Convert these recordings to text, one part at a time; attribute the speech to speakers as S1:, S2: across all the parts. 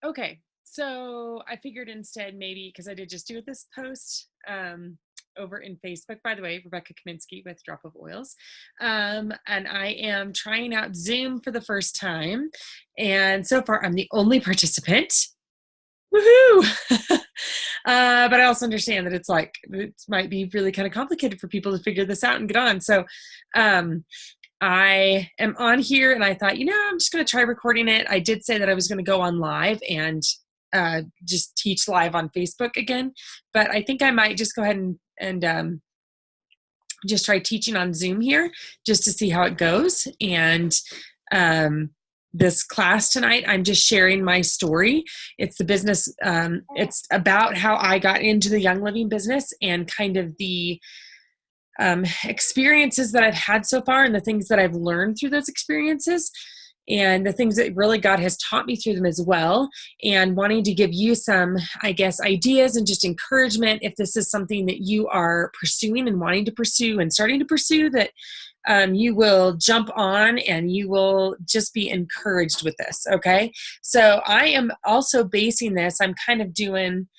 S1: Okay, so I figured instead maybe because I did just do this post over in Facebook, by the way, Rebecca Kaminsky with Drop of Oils. And I am trying out Zoom for the first time. And so far, I'm the only participant. Woohoo! But I also understand that it's like, it might be really kind of complicated for people to figure this out and get on. So um, I am on here and I thought, I'm just going to try recording it. I did say that I was going to go on live and just teach live on Facebook again, but I think I might just go ahead and just try teaching on Zoom here just to see how it goes. And this class tonight, I'm just sharing my story. It's the business. It's about how I got into the Young Living business and kind of the experiences that I've had so far and the things that I've learned through those experiences and the things that really God has taught me through them as well, and wanting to give you some, I guess, ideas and just encouragement if this is something that you are pursuing and wanting to pursue and starting to pursue, that you will jump on and you will just be encouraged with this. Okay. So I am also basing this, I'm kind of doing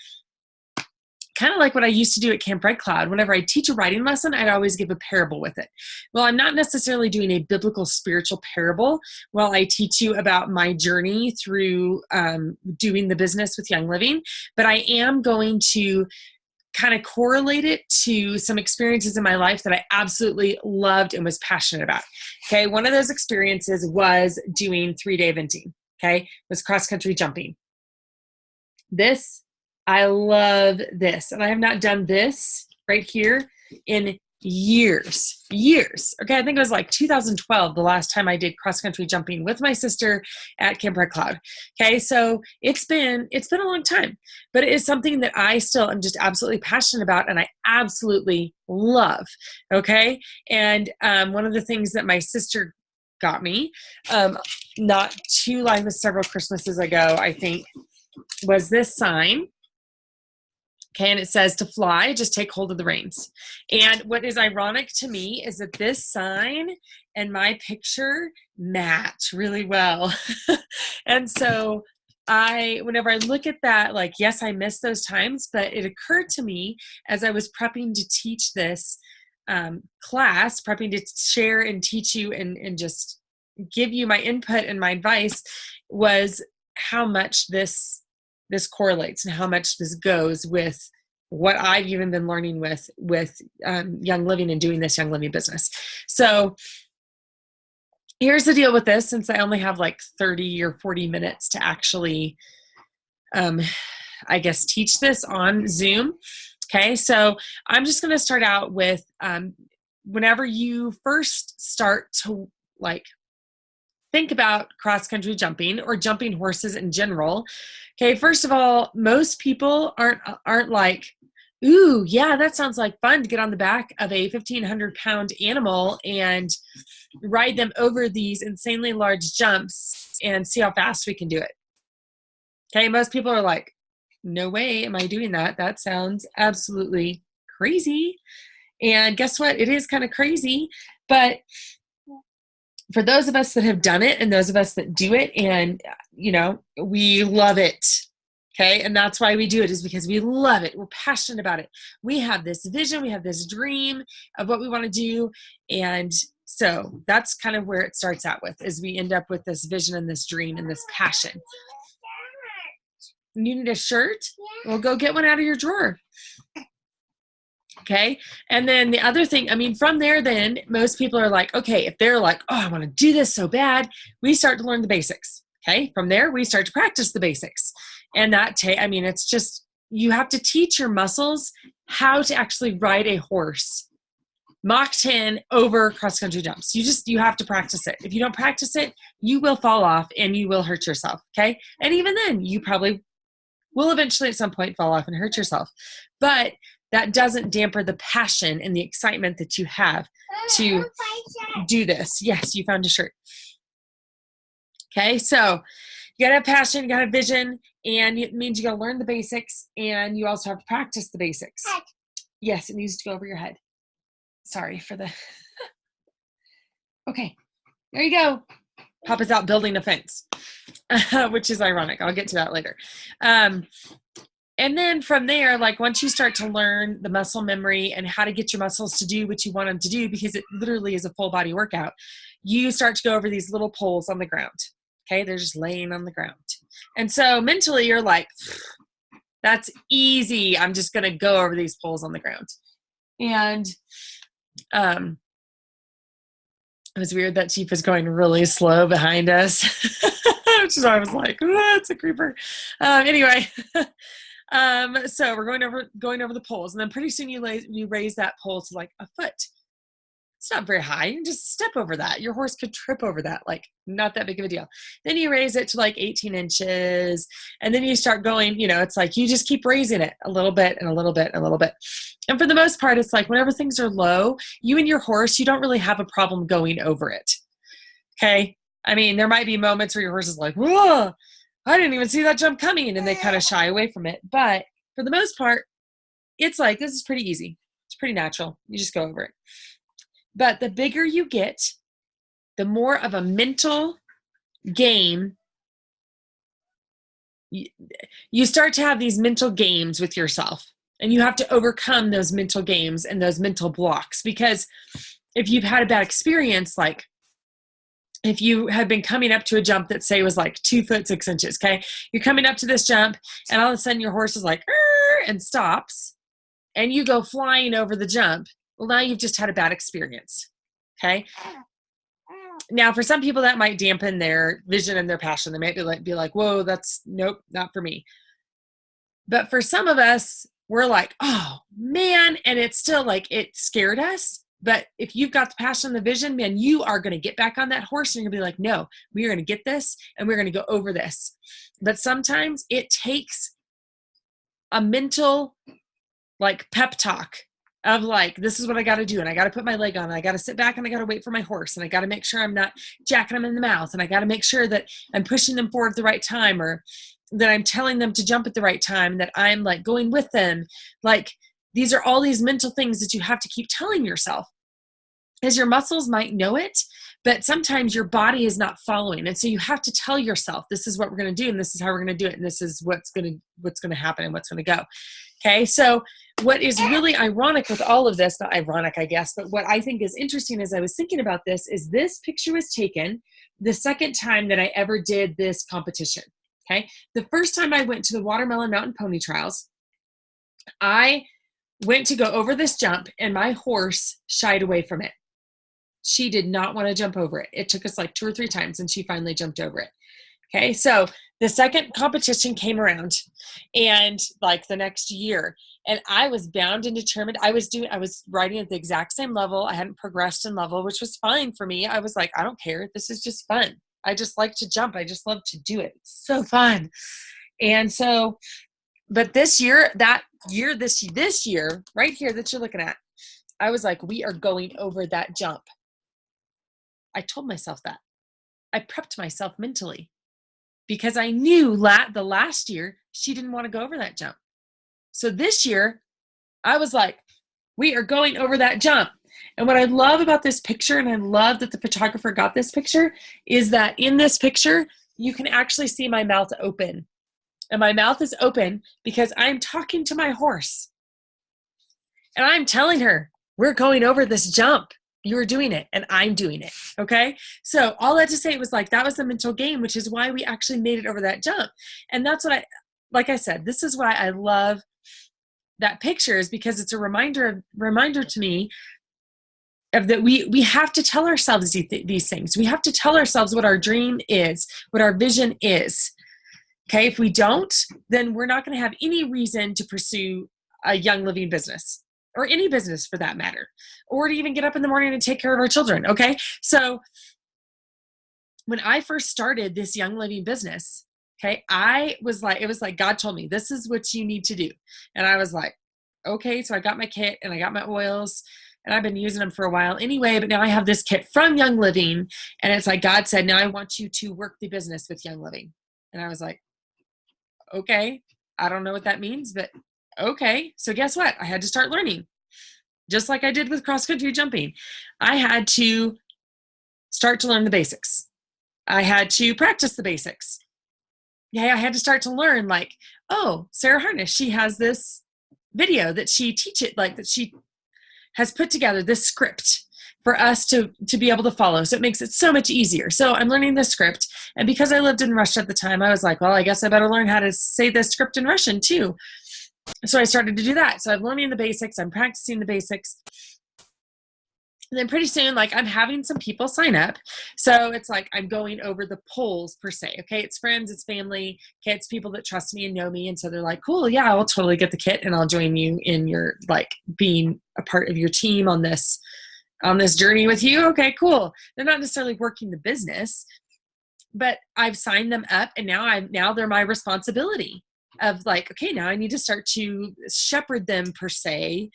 S1: kind of like what I used to do at Camp Red Cloud. Whenever I teach a writing lesson, I'd always give a parable with it. Well, I'm not necessarily doing a biblical spiritual parable while I teach you about my journey through doing the business with Young Living, but I am going to kind of correlate it to some experiences in my life that I absolutely loved and was passionate about. Okay. One of those experiences was doing 3-day eventing. Okay. It was cross-country jumping. I love this. And I have not done this right here in years. Okay. I think it was like 2012, the last time I did cross-country jumping with my sister at Camp Red Cloud. Okay. So it's been a long time, but it is something that I still am just absolutely passionate about and I absolutely love. Okay. And one of the things that my sister got me, not too long, but several Christmases ago, I think, was this sign. Okay, and it says, to fly, just take hold of the reins. And what is ironic to me is that this sign and my picture match really well. And so whenever I look at that, like, yes, I miss those times, but it occurred to me as I was prepping to teach this class, prepping to share and teach you and just give you my input and my advice, was how much this correlates and how much this goes with what I've even been learning with Young Living and doing this Young Living business. So here's the deal with this, since I only have like 30 or 40 minutes to actually, I guess, teach this on Zoom. Okay. So I'm just going to start out with, whenever you first start to think about cross-country jumping or jumping horses in general. Okay, first of all, most people aren't like, ooh, yeah, that sounds like fun to get on the back of a 1,500-pound animal and ride them over these insanely large jumps and see how fast we can do it. Okay, most people are like, no way am I doing that. That sounds absolutely crazy. And guess what? It is kind of crazy, but for those of us that have done it and those of us that do it, and we love it. Okay. And that's why we do it, is because we love it. We're passionate about it. We have this vision, we have this dream of what we want to do. And so that's kind of where it starts out with, is we end up with this vision and this dream and this passion. You need a shirt? Well, go get one out of your drawer. Okay. And then the other thing, from there, then most people are like, okay, if they're like, oh, I want to do this so bad, we start to learn the basics. Okay. From there, we start to practice the basics. And it's just, you have to teach your muscles how to actually ride a horse Mach 10 over cross-country jumps. You have to practice it. If you don't practice it, you will fall off and you will hurt yourself. Okay. And even then, you probably will eventually at some point fall off and hurt yourself. But that doesn't dampen the passion and the excitement that you have to do this. Yes, you found a shirt. Okay, so you gotta have passion, you gotta have vision, and it means you gotta learn the basics, and you also have to practice the basics. Yes, it needs to go over your head. Sorry for the... Okay, there you go. Papa's out building a fence, which is ironic. I'll get to that later. And then from there, like once you start to learn the muscle memory and how to get your muscles to do what you want them to do, because it literally is a full body workout, you start to go over these little poles on the ground. Okay. They're just laying on the ground. And so mentally you're like, that's easy. I'm just going to go over these poles on the ground. And, it was weird that Chief was going really slow behind us, which is why I was like, oh, it's a creeper. Anyway, so we're going over the poles, and then pretty soon you raise that pole to like a foot. It's not very high. You can just step over that. Your horse could trip over that, like not that big of a deal. Then you raise it to like 18 inches, and then you start going, it's like you just keep raising it a little bit and a little bit and a little bit. And for the most part, it's like whenever things are low, you and your horse, you don't really have a problem going over it. Okay. I mean, there might be moments where your horse is like, whoa, I didn't even see that jump coming, and they kind of shy away from it. But for the most part, it's like, this is pretty easy. It's pretty natural. You just go over it. But the bigger you get, the more of a mental game. You start to have these mental games with yourself, and you have to overcome those mental games and those mental blocks. Because if you've had a bad experience, like if you had been coming up to a jump that say was like 2 foot 6 inches, okay, you're coming up to this jump, and all of a sudden your horse is like, and stops, and you go flying over the jump. Well, now you've just had a bad experience, okay? Now, for some people, that might dampen their vision and their passion. They might be like, whoa, nope, not for me. But for some of us, we're like, oh, man, and it's still like it scared us. But if you've got the passion and the vision, man, you are going to get back on that horse, and you're going to be like, no, we are going to get this, and we're going to go over this. But sometimes it takes a mental, like, pep talk of like, this is what I got to do. And I got to put my leg on, and I got to sit back, and I got to wait for my horse. And I got to make sure I'm not jacking them in the mouth. And I got to make sure that I'm pushing them forward at the right time, or that I'm telling them to jump at the right time, that I'm like going with them. Like, these are all these mental things that you have to keep telling yourself, as your muscles might know it, but sometimes your body is not following. And so you have to tell yourself, this is what we're going to do, and this is how we're going to do it, and this is what's going to happen, and what's going to go. Okay. So what is really ironic with all of this, not ironic, I guess, but what I think is interesting as I was thinking about this is this picture was taken the second time that I ever did this competition. Okay. The first time I went to the Watermelon Mountain Pony Trials, I went to go over this jump, and my horse shied away from it. She did not want to jump over it. It took us like 2 or 3 times, and she finally jumped over it. Okay, so the second competition came around, and like the next year, and I was bound and determined. I was riding at the exact same level. I hadn't progressed in level, which was fine for me. I was like, I don't care. This is just fun. I just like to jump. I just love to do it. It's so fun. And so, but this year, this year, right here that you're looking at, I was like, we are going over that jump. I told myself that. I prepped myself mentally, because I knew the last year she didn't want to go over that jump. So this year I was like, we are going over that jump. And what I love about this picture, and I love that the photographer got this picture, is that in this picture, you can actually see my mouth open. And my mouth is open because I'm talking to my horse. And I'm telling her, we're going over this jump. You're doing it, and I'm doing it. Okay. So all that to say, it was like, that was the mental game, which is why we actually made it over that jump. And that's what like I said, this is why I love that picture, is because it's a reminder to me of that we have to tell ourselves these things. We have to tell ourselves what our dream is, what our vision is. Okay. If we don't, then we're not going to have any reason to pursue a Young Living business, or any business for that matter, or to even get up in the morning and take care of our children. Okay. So when I first started this Young Living business, okay, it was like God told me, this is what you need to do. And I was like, okay. So I got my kit, and I got my oils, and I've been using them for a while anyway, but now I have this kit from Young Living, and it's like, God said, now I want you to work the business with Young Living. And I was like, okay, I don't know what that means, but okay. So guess what? I had to start learning, just like I did with cross country jumping. I had to start to learn the basics. I had to practice the basics. Okay, I had to start to learn, like, oh, Sarah Harness, she has this video that she teaches, like that she has put together this script for us to be able to follow. So it makes it so much easier. So I'm learning the script. And because I lived in Russia at the time, I was like, well, I guess I better learn how to say this script in Russian too. So I started to do that. So I'm learning the basics. I'm practicing the basics. And then pretty soon, like, I'm having some people sign up. So it's like I'm going over the polls per se. Okay, it's friends, it's family. Okay, it's people that trust me and know me. And so they're like, cool, yeah, I'll totally get the kit and I'll join you in your, like, being a part of your team on this journey with you. Okay, cool. They're not necessarily working the business, but I've signed them up, and now they're my responsibility of, like, okay, now I need to start to shepherd them per se,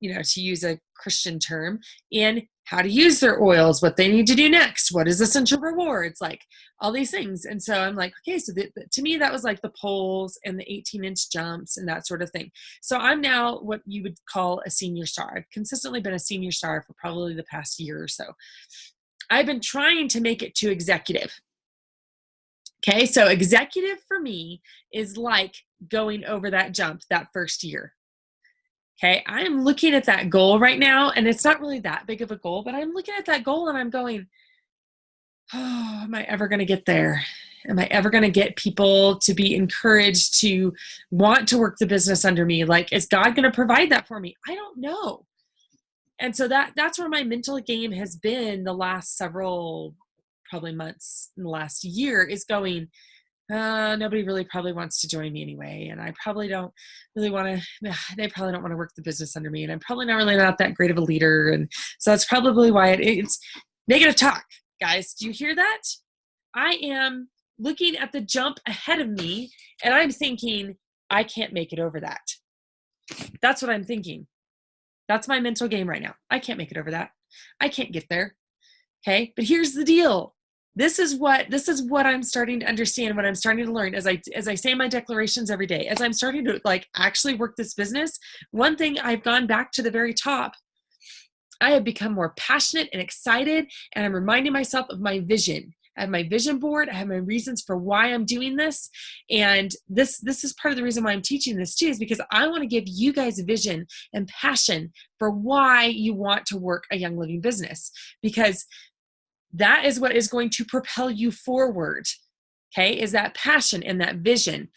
S1: to use a Christian term, in how to use their oils, what they need to do next, what is essential rewards, like all these things. And so I'm like, okay, so to me, that was like the poles and the 18-inch jumps and that sort of thing. So I'm now what you would call a senior star. I've consistently been a senior star for probably the past year or so. I've been trying to make it to executive. Okay, so executive for me is like going over that jump that first year. Okay, I am looking at that goal right now, and it's not really that big of a goal, but I'm looking at that goal and I'm going, oh, am I ever going to get there? Am I ever going to get people to be encouraged to want to work the business under me? Like, is God going to provide that for me? I don't know. And so that's where my mental game has been the last several, probably months in the last year, is going, nobody really probably wants to join me anyway. And I probably don't really want to, they probably don't want to work the business under me. And I'm probably not that great of a leader. And so that's probably why it's negative talk. Guys, do you hear that? I am looking at the jump ahead of me and I'm thinking, I can't make it over that. That's what I'm thinking. That's my mental game right now. I can't make it over that. I can't get there. Okay. But here's the deal. This is what I'm starting to understand, what I'm starting to learn as I say my declarations every day, as I'm starting to, like, actually work this business. One thing, I've gone back to the very top. I have become more passionate and excited, and I'm reminding myself of my vision. I have my vision board. I have my reasons for why I'm doing this. And this is part of the reason why I'm teaching this too, is because I want to give you guys vision and passion for why you want to work a Young Living business, because that is what is going to propel you forward. Okay, is that passion and that vision.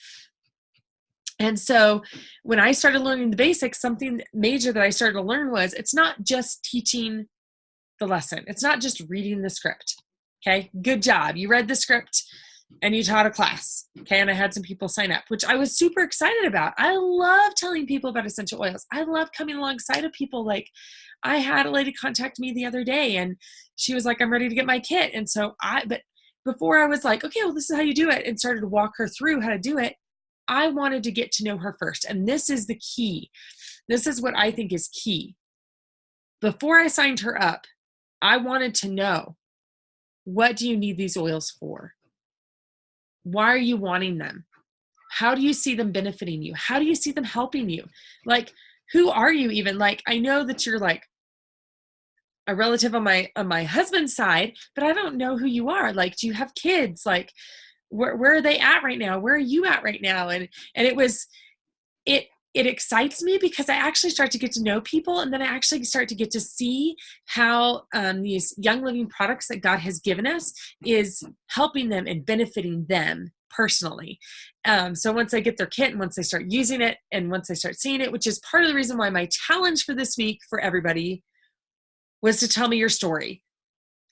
S1: And so when I started learning the basics, something major that I started to learn was, it's not just teaching the lesson. It's not just reading the script. Okay, good job. You read the script and you taught a class. Okay, and I had some people sign up, which I was super excited about. I love telling people about essential oils. I love coming alongside of people. Like, I had a lady contact me the other day and she was like, I'm ready to get my kit. And so but before I was like, okay, well, this is how you do it, and started to walk her through how to do it, I wanted to get to know her first. And this is the key. This is what I think is key. Before I signed her up, I wanted to know, what do you need these oils for? Why are you wanting them? How do you see them benefiting you? How do you see them helping you? Like, who are you even? Like, I know that you're like a relative on my husband's side, but I don't know who you are. Like, do you have kids? Like, where are they at right now? Where are you at right now? And it excites me because I actually start to get to know people, and then I actually start to get to see how these Young Living products that God has given us is helping them and benefiting them personally. So once they get their kit and once they start using it and once they start seeing it, which is part of the reason why my challenge for this week for everybody was to tell me your story.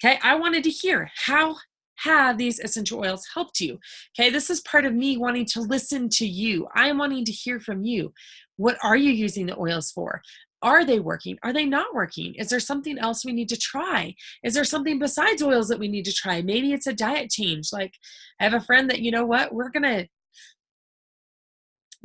S1: Okay, I wanted to hear, how have these essential oils helped you? Okay, this is part of me wanting to listen to you. I'm wanting to hear from you. What are you using the oils for? Are they working? Are they not working? Is there something else we need to try? Is there something besides oils that we need to try? Maybe it's a diet change. Like, I have a friend that, you know what, we're going to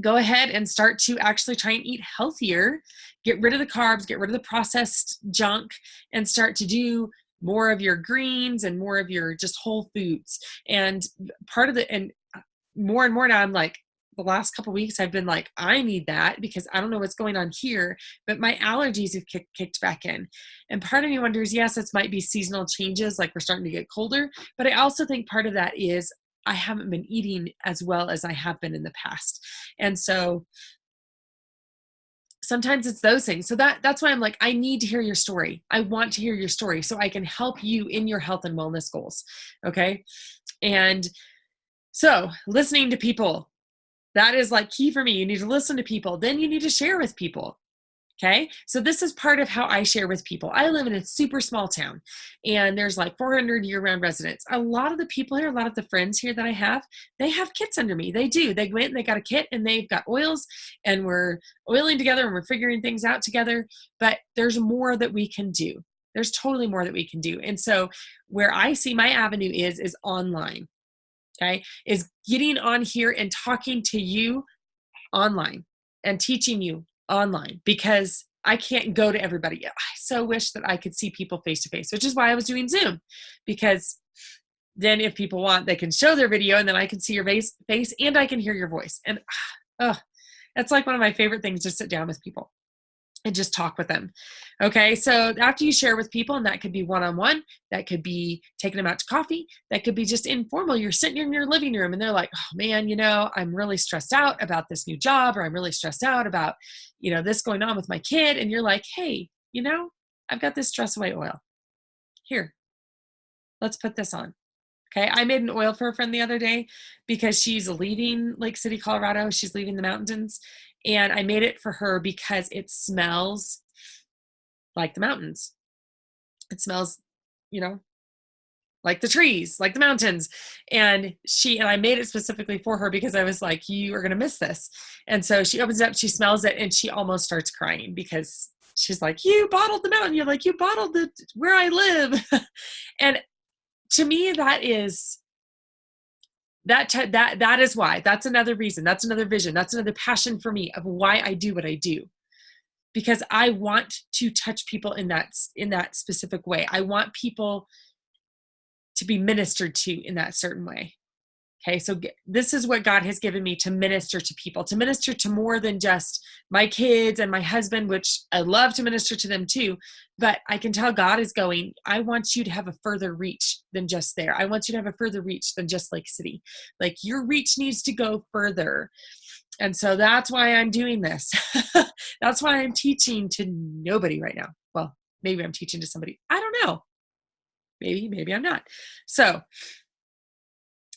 S1: go ahead and start to actually try and eat healthier, get rid of the carbs, get rid of the processed junk, and start to do more of your greens and more of your just whole foods. And part of and more now I'm like, the last couple of weeks, I've been like, I need that because I don't know what's going on here, but my allergies have kicked back in. And part of me wonders, yes, it might be seasonal changes, like we're starting to get colder, but I also think part of that is I haven't been eating as well as I have been in the past. And so sometimes it's those things. So that's why I'm like, I need to hear your story. I want to hear your story so I can help you in your health and wellness goals. Okay. And so listening to people, that is like key for me. You need to listen to people. Then you need to share with people. Okay. So this is part of how I share with people. I live in a super small town and there's like 400 year-round residents. A lot of the people here, a lot of the friends here that I have, they have kits under me. They do. They went and they got a kit and they've got oils and we're oiling together and we're figuring things out together. But there's more that we can do. There's totally more that we can do. And so where I see my avenue is online. Okay. Is getting on here and talking to you online and teaching you online because I can't go to everybody. I so wish that I could see people face to face, which is why I was doing Zoom, because then if people want, they can show their video and then I can see your face and I can hear your voice. And that's like one of my favorite things, to sit down with people and just talk with them. Okay. So after you share with people, and that could be one-on-one, that could be taking them out to coffee, that could be just informal. You're sitting in your living room and they're like, oh man, I'm really stressed out about this new job, or I'm really stressed out about, this going on with my kid. And you're like, hey, I've got this stress away oil. Here, let's put this on. Okay. I made an oil for a friend the other day because she's leaving Lake City, Colorado. She's leaving the mountains. And I made it for her because it smells like the mountains. It smells, like the trees, like the mountains. And I made it specifically for her because I was like, you are going to miss this. And so she opens it up, she smells it, and she almost starts crying because she's like, you bottled the mountain. You're like, you bottled where I live. And to me, that is why. That's another reason. That's another vision. That's another passion for me of why I do what I do, because I want to touch people in that specific way. I want people to be ministered to in that certain way. Okay. So this is what God has given me, to minister to people, to minister to more than just my kids and my husband, which I love to minister to them too. But I can tell God is going, I want you to have a further reach than just there. I want you to have a further reach than just Lake City. Like, your reach needs to go further. And so that's why I'm doing this. That's why I'm teaching to nobody right now. Well, maybe I'm teaching to somebody. I don't know. Maybe I'm not. So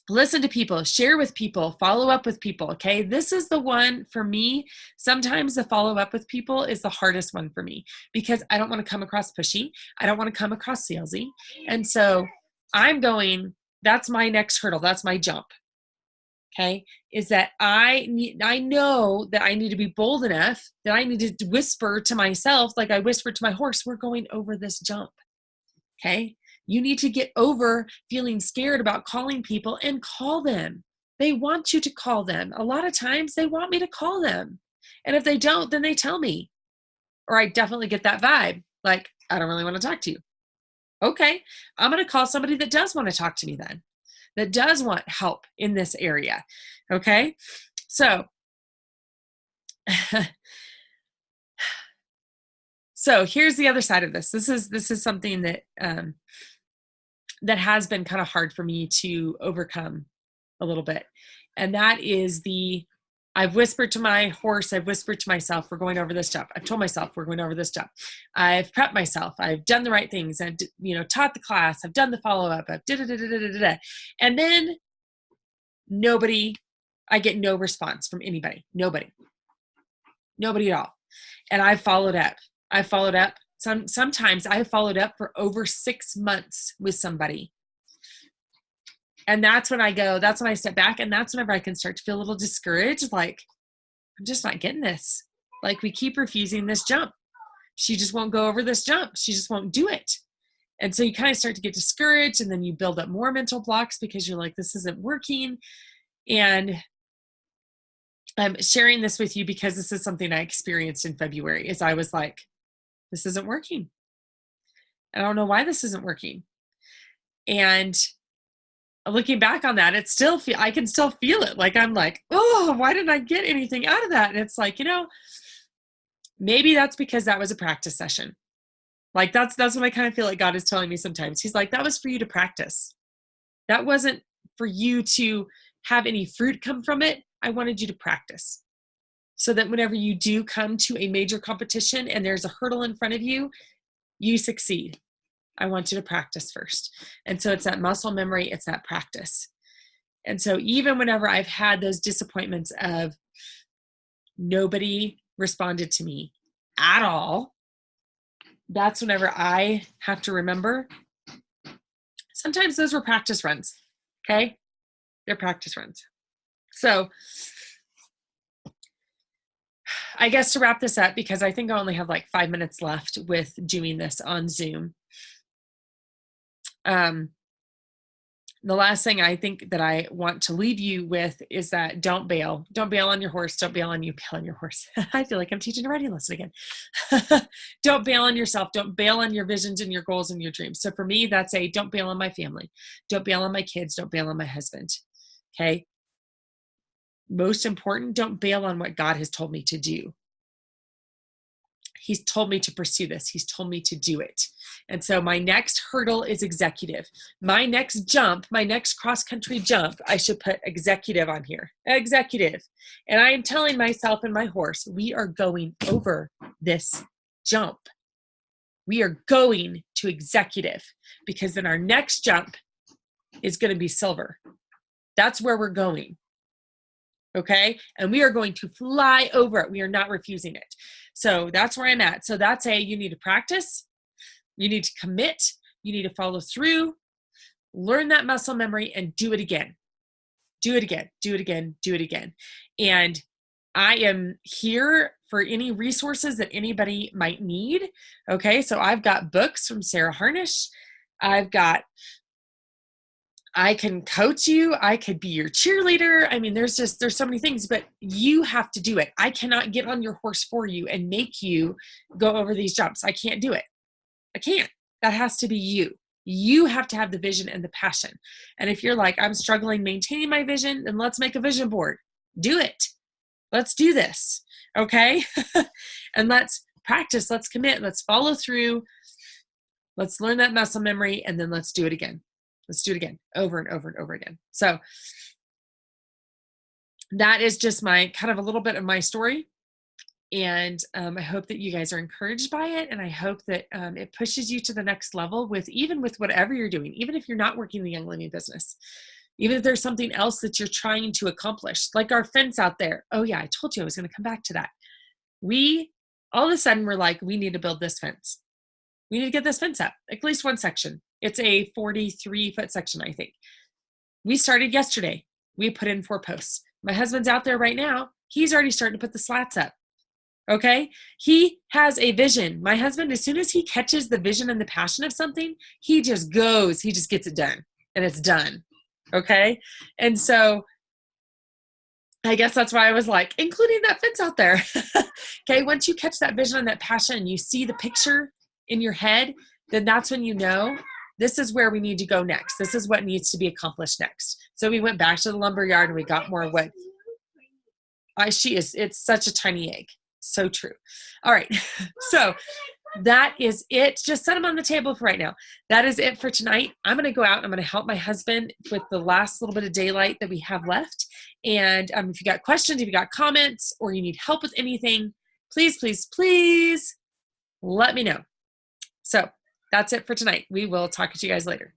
S1: listen to people, share with people, follow up with people. Okay. This is the one for me. Sometimes the follow up with people is the hardest one for me because I don't want to come across pushy. I don't want to come across salesy. And so that's my next hurdle. That's my jump. Okay. Is that I know that I need to be bold enough that I need to whisper to myself, like I whispered to my horse, we're going over this jump. Okay. You need to get over feeling scared about calling people and call them. They want you to call them. A lot of times they want me to call them. And if they don't, then they tell me. Or I definitely get that vibe. Like, I don't really want to talk to you. Okay. I'm going to call somebody that does want to talk to me then, that does want help in this area. Okay. So, here's the other side of this. This is something that, that has been kind of hard for me to overcome a little bit. And that is I've whispered to my horse, I've whispered to myself, we're going over this job. I've told myself we're going over this job. I've prepped myself. I've done the right things. I've, taught the class. I've done the follow-up. I've and then I get no response from anybody. Nobody at all. And I've followed up. Sometimes I have followed up for over 6 months with somebody. And that's when I step back, and that's whenever I can start to feel a little discouraged. Like, I'm just not getting this. Like, we keep refusing this jump. She just won't go over this jump. She just won't do it. And so you kind of start to get discouraged, and then you build up more mental blocks because you're like, this isn't working. And I'm sharing this with you because this is something I experienced in February. Is I was like, this isn't working. I don't know why this isn't working. And looking back on that, I can still feel it. Like, I'm like, oh, why didn't I get anything out of that? And it's like, maybe that's because that was a practice session. Like, that's what I kind of feel like God is telling me sometimes. He's like, that was for you to practice. That wasn't for you to have any fruit come from it. I wanted you to practice so that whenever you do come to a major competition and there's a hurdle in front of you, you succeed. I want you to practice first. And so it's that muscle memory, it's that practice. And so even whenever I've had those disappointments of nobody responded to me at all, that's whenever I have to remember, sometimes those were practice runs, okay? They're practice runs. So I guess to wrap this up, because I think I only have like 5 minutes left with doing this on Zoom. The last thing I think that I want to leave you with is that don't bail. Don't bail on your horse. Don't bail on you. Bail on your horse. I feel like I'm teaching a writing lesson again. Don't bail on yourself. Don't bail on your visions and your goals and your dreams. So for me, that's don't bail on my family. Don't bail on my kids. Don't bail on my husband. Okay. Most important, don't bail on what God has told me to do. He's told me to pursue this. He's told me to do it. And so my next hurdle is executive. My next jump, my next cross-country jump, I should put executive on here. Executive. And I am telling myself and my horse, we are going over this jump. We are going to executive, because then our next jump is going to be silver. That's where we're going. Okay. And we are going to fly over it. We are not refusing it. So that's where I'm at. So that's you need to practice. You need to commit. You need to follow through, learn that muscle memory, and do it again. Do it again, do it again, do it again. And I am here for any resources that anybody might need. Okay. So I've got books from Sarah Harnish. I can coach you. I could be your cheerleader. I mean, there's so many things, but you have to do it. I cannot get on your horse for you and make you go over these jumps. I can't do it. I can't. That has to be you. You have to have the vision and the passion. And if you're like, I'm struggling maintaining my vision, then let's make a vision board. Do it. Let's do this. Okay. And let's practice. Let's commit. Let's follow through. Let's learn that muscle memory, and then let's do it again. Let's do it again, over and over and over again. So that is just my kind of a little bit of my story. And I hope that you guys are encouraged by it. And I hope that it pushes you to the next level even with whatever you're doing, even if you're not working the Young Living business, even if there's something else that you're trying to accomplish, like our fence out there. Oh yeah, I told you I was going to come back to that. All of a sudden we're like, we need to build this fence. We need to get this fence up, at least one section. It's a 43-foot section, I think. We started yesterday. We put in 4 posts. My husband's out there right now. He's already starting to put the slats up. Okay? He has a vision. My husband, as soon as he catches the vision and the passion of something, he just goes. He just gets it done. And it's done. Okay? And so I guess that's why I was like, including that fence out there. Okay? Once you catch that vision and that passion and you see the picture in your head, then that's when you know this is where we need to go next. This is what needs to be accomplished next. So we went back to the lumber yard and we got more wood. It's such a tiny egg. So true. All right. So that is it. Just set them on the table for right now. That is it for tonight. I'm going to go out and I'm going to help my husband with the last little bit of daylight that we have left. And if you got questions, if you got comments, or you need help with anything, please, please, please let me know. So that's it for tonight. We will talk to you guys later.